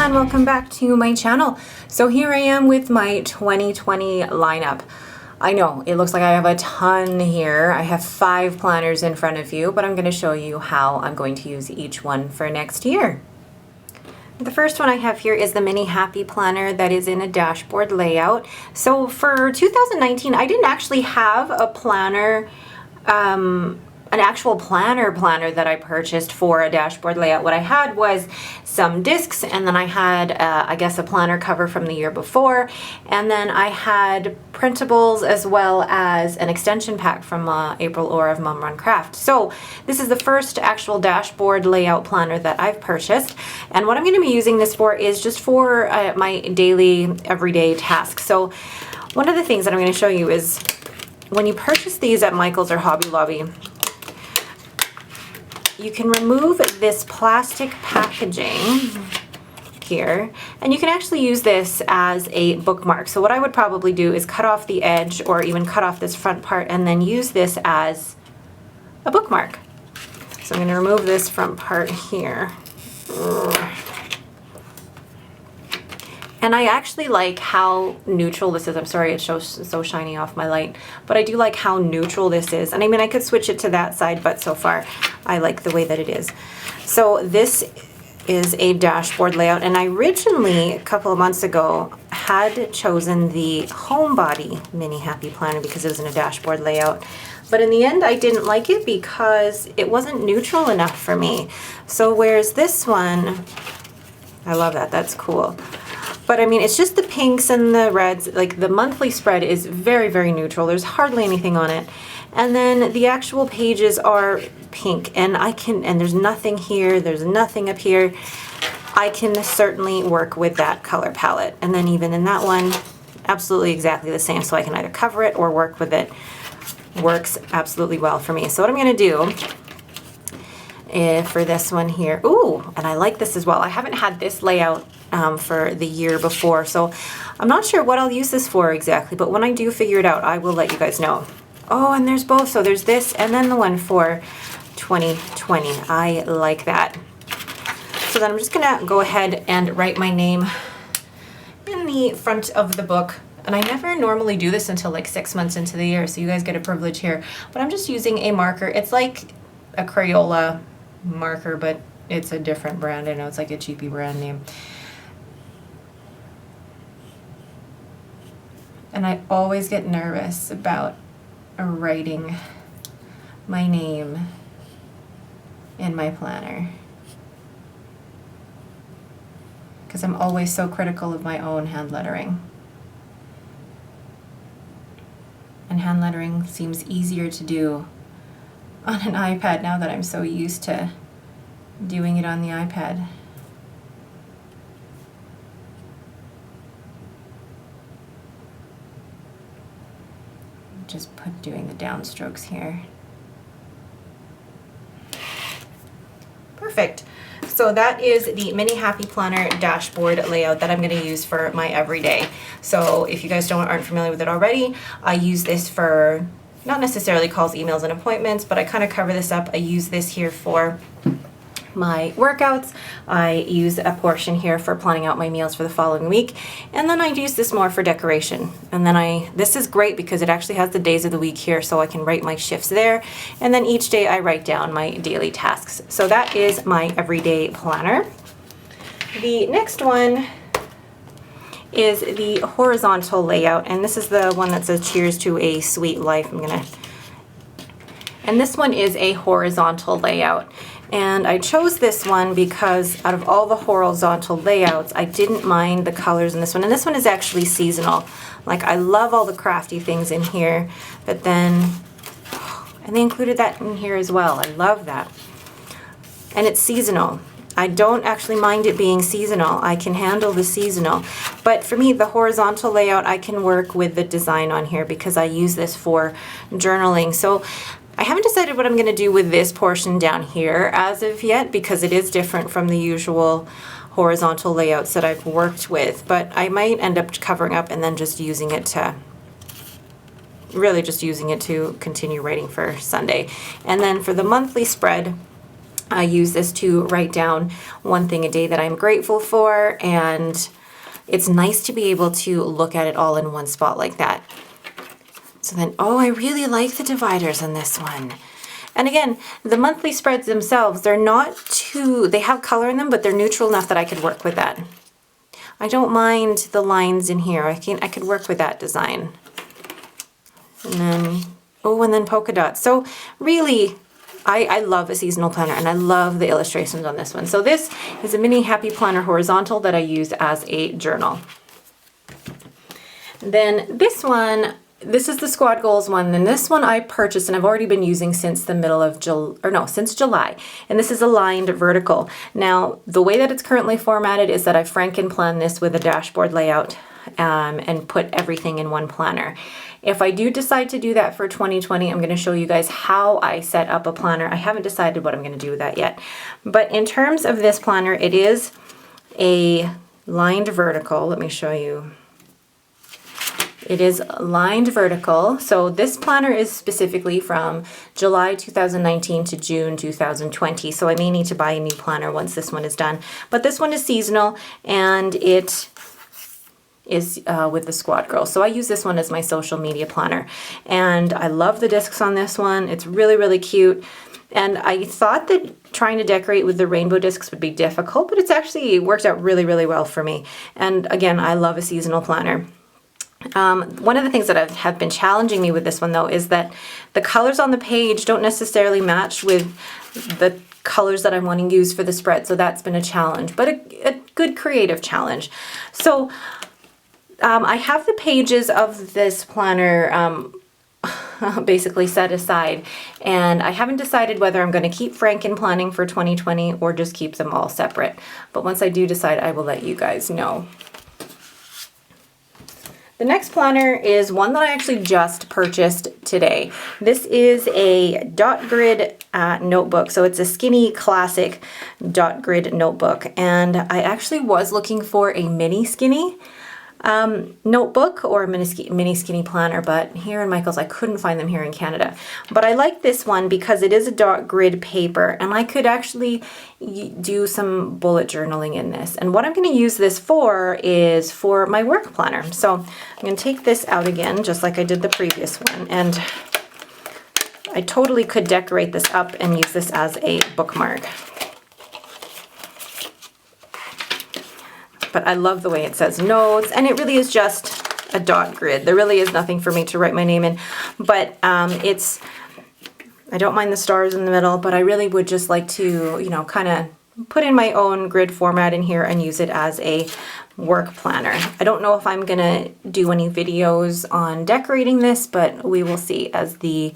and welcome back to my channel. So here I am with my 2020 lineup. I know it looks like I have a ton here. I have 5 planners in front of you, but I'm going to show you how I'm going to use each one for next year. The first one I have here is the Mini Happy Planner that is in a dashboard layout. So for 2019, I didn't actually have a planner, an actual planner that I purchased for a dashboard layout. What I had was some discs, and then I had, I guess, a planner cover from the year before, and then I had printables as well as an extension pack from April Orr of Mom Run Craft. So this is the first actual dashboard layout planner that I've purchased, and what I'm going to be using this for is just for my daily, everyday tasks. So one of the things that I'm going to show you is when you purchase these at Michael's or Hobby Lobby, you can remove this plastic packaging here, and you can actually use this as a bookmark. So what I would probably do is cut off the edge or even cut off this front part and then use this as a bookmark. So I'm going to remove this front part here. And I actually like how neutral this is. I'm sorry it shows so shiny off my light, but I do like how neutral this is. And I mean, I could switch it to that side, but so far I like the way that it is. So this is a dashboard layout, and I originally, a couple of months ago, had chosen the Homebody Mini Happy Planner because it was in a dashboard layout. But in the end, I didn't like it because it wasn't neutral enough for me. So whereas this one, I love that, that's cool. But I mean, it's just the pinks and the reds. Like the monthly spread is very, very neutral. There's hardly anything on it. And then the actual pages are pink, and and there's nothing here, there's nothing up here. I can certainly work with that color palette. And then even in that one, absolutely exactly the same. So I can either cover it or work with it. Works absolutely well for me. So what I'm gonna do for this one here, ooh, and I like this as well. I haven't had this layout for the year before, so I'm not sure what I'll use this for exactly, but when I do figure it out, I will let you guys know. Oh, and there's both. So there's this and then the one for 2020. I like that. So then I'm just gonna go ahead and write my name in the front of the book. And I never normally do this until like 6 months into the year, so you guys get a privilege here. But I'm just using a marker. It's like a Crayola marker, but it's a different brand. I know it's like a cheapy brand name. And I always get nervous about writing my name in my planner because I'm always so critical of my own hand lettering. And hand lettering seems easier to do on an iPad now that I'm so used to doing it on the iPad. Just doing the downstrokes here. Perfect. So that is the Mini Happy Planner dashboard layout that I'm going to use for my everyday. So if you guys aren't familiar with it already, I use this for not necessarily calls, emails, and appointments, but I kind of cover this up. I use this here for my workouts. I use a portion here for planning out my meals for the following week, and then I use this more for decoration. And then this is great because it actually has the days of the week here, so I can write my shifts there, and then each day I write down my daily tasks. So that is my everyday planner. The next one is the horizontal layout, and this is the one that says cheers to a sweet life. And this one is a horizontal layout. And I chose this one because out of all the horizontal layouts, I didn't mind the colors in this one. And this one is actually seasonal. Like, I love all the crafty things in here, but then, and they included that in here as well. I love that. And it's seasonal. I don't actually mind it being seasonal. I can handle the seasonal. But for me, the horizontal layout, I can work with the design on here because I use this for journaling. So I haven't decided what I'm going to do with this portion down here as of yet because it is different from the usual horizontal layouts that I've worked with, but I might end up covering up and then just using it to really just using it to continue writing for Sunday. And then for the monthly spread, I use this to write down one thing a day that I'm grateful for, and it's nice to be able to look at it all in one spot like that. So then, oh, I really like the dividers in this one. And again, the monthly spreads themselves, they're not too, they have color in them, but they're neutral enough that I could work with that. I don't mind the lines in here. I could work with that design. And then, oh, and then polka dots. So really, I love a seasonal planner, and I love the illustrations on this one. So this is a mini Happy Planner horizontal that I use as a journal. Then this one, this is the Squad Goals one. Then this one I purchased and I've already been using since the middle of since July. And this is aligned vertical. Now, the way that it's currently formatted is that I frankenplan this with a dashboard layout and put everything in one planner. If I do decide to do that for 2020, I'm going to show you guys how I set up a planner. I haven't decided what I'm going to do with that yet. But in terms of this planner, it is a lined vertical. Let me show you. It is lined vertical. So this planner is specifically from July 2019 to June 2020. So I may need to buy a new planner once this one is done. But this one is seasonal, and it is with the Squad Girls. So I use this one as my social media planner. And I love the discs on this one. It's really, really cute. And I thought that trying to decorate with the rainbow discs would be difficult, but it's actually worked out really, really well for me. And again, I love a seasonal planner. One of the things that have been challenging me with this one, though, is that the colors on the page don't necessarily match with the colors that I want to use for the spread. So that's been a challenge, but a good creative challenge. So I have the pages of this planner basically set aside, and I haven't decided whether I'm going to keep frankenplanning for 2020 or just keep them all separate. But once I do decide, I will let you guys know. The next planner is one that I actually just purchased today. This is a dot grid notebook. So it's a skinny classic dot grid notebook. And I actually was looking for a mini skinny notebook or a mini skinny planner, but here in Michael's I couldn't find them here in Canada. But I like this one because it is a dot grid paper, and I could actually do some bullet journaling in this. And what I'm going to use this for is for my work planner. So I'm going to take this out again, just like I did the previous one, and I totally could decorate this up and use this as a bookmark. But I love the way it says notes, and it really is just a dot grid. There really is nothing for me to write my name in, but I don't mind the stars in the middle, but I really would just like to, kind of put in my own grid format in here and use it as a work planner. I don't know if I'm gonna do any videos on decorating this, but we will see as the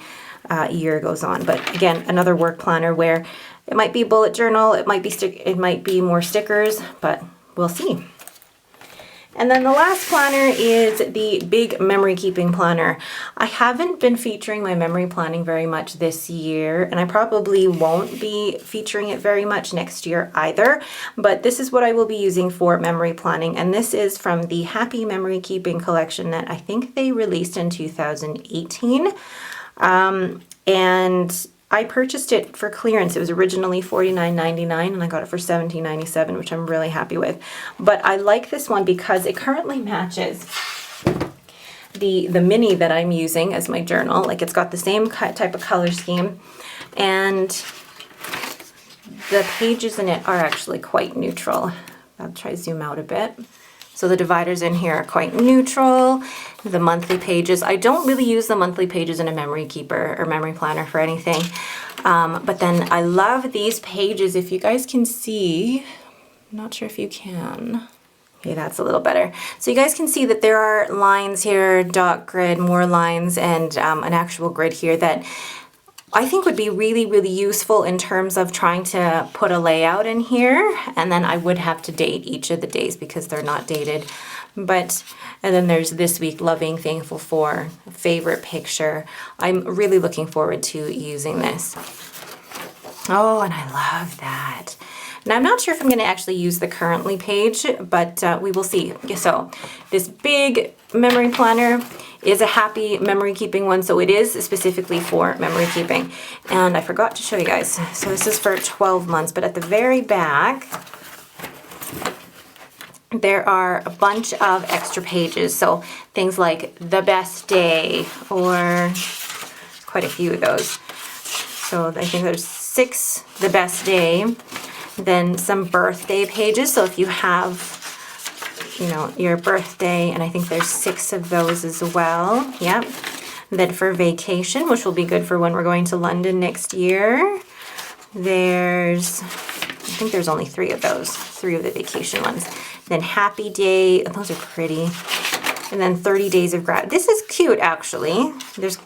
year goes on. But again, another work planner where it might be a bullet journal, it might be more stickers, but we'll see. And then the last planner is the big memory keeping planner. I haven't been featuring my memory planning very much this year, and I probably won't be featuring it very much next year either, but this is what I will be using for memory planning, and this is from the Happy Memory Keeping collection that I think they released in 2018. And I purchased it for clearance. It was originally $49.99 and I got it for $17.97, which I'm really happy with. But I like this one because it currently matches the mini that I'm using as my journal. Like, it's got the same type of color scheme, and the pages in it are actually quite neutral. I'll try to zoom out a bit. So the dividers in here are quite neutral. The monthly pages, I don't really use the monthly pages in a memory keeper or memory planner for anything. But then I love these pages. If you guys can see, I'm not sure if you can. Okay, that's a little better. So you guys can see that there are lines here, dot grid, more lines, and an actual grid here that I think would be really, really useful in terms of trying to put a layout in here. And then I would have to date each of the days because they're not dated. And then there's this week, loving, thankful for, favorite picture. I'm really looking forward to using this. Oh, and I love that. And I'm not sure if I'm going to actually use the currently page, but we will see. So this big memory planner is a happy memory keeping one, so it is specifically for memory keeping. And I forgot to show you guys. So this is for 12 months, but at the very back, there are a bunch of extra pages. So things like the best day, or quite a few of those. So I think there's 6 the best day, then some birthday pages. So if you have, you know, your birthday, and I think there's 6 of those as well. Yep. And then for vacation, which will be good for when we're going to London next year, there's, I think there's only 3 of those, 3 of the vacation ones. Then happy day, those are pretty. And then 30 days of gratitude. This is cute, actually. There's,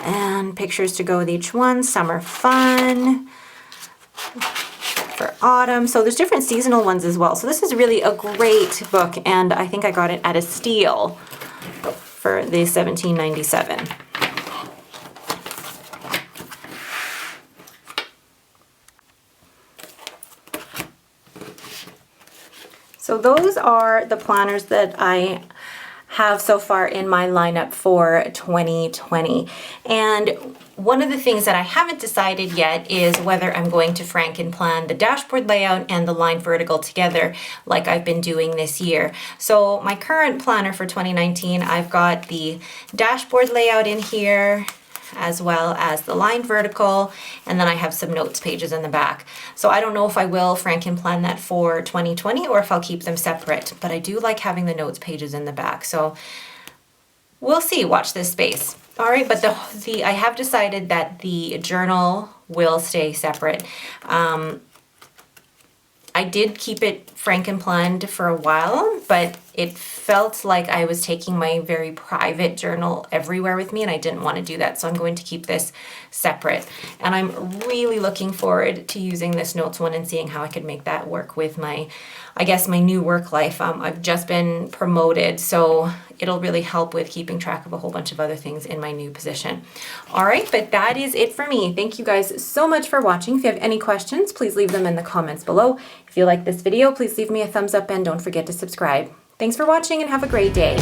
and pictures to go with each one. Summer fun. For autumn. So there's different seasonal ones as well. So this is really a great book, and I think I got it at a steal for the $17.97. So those are the planners that I have so far in my lineup for 2020. And one of the things that I haven't decided yet is whether I'm going to frankenplan the dashboard layout and the line vertical together like I've been doing this year. So my current planner for 2019, I've got the dashboard layout in here, as well as the line vertical, and then I have some notes pages in the back. So I don't know if I will frankenplan that for 2020 or if I'll keep them separate, but I do like having the notes pages in the back. So we'll see, watch this space. All right, but I have decided that the journal will stay separate. I did keep it frankenplanned for a while, but it felt like I was taking my very private journal everywhere with me, and I didn't want to do that. So I'm going to keep this separate. And I'm really looking forward to using this notes one and seeing how I could make that work with my, I guess, my new work life. I've just been promoted, so it'll really help with keeping track of a whole bunch of other things in my new position. All right, but that is it for me. Thank you guys so much for watching. If you have any questions, please leave them in the comments below. If you like this video, please leave me a thumbs up and don't forget to subscribe. Thanks for watching and have a great day.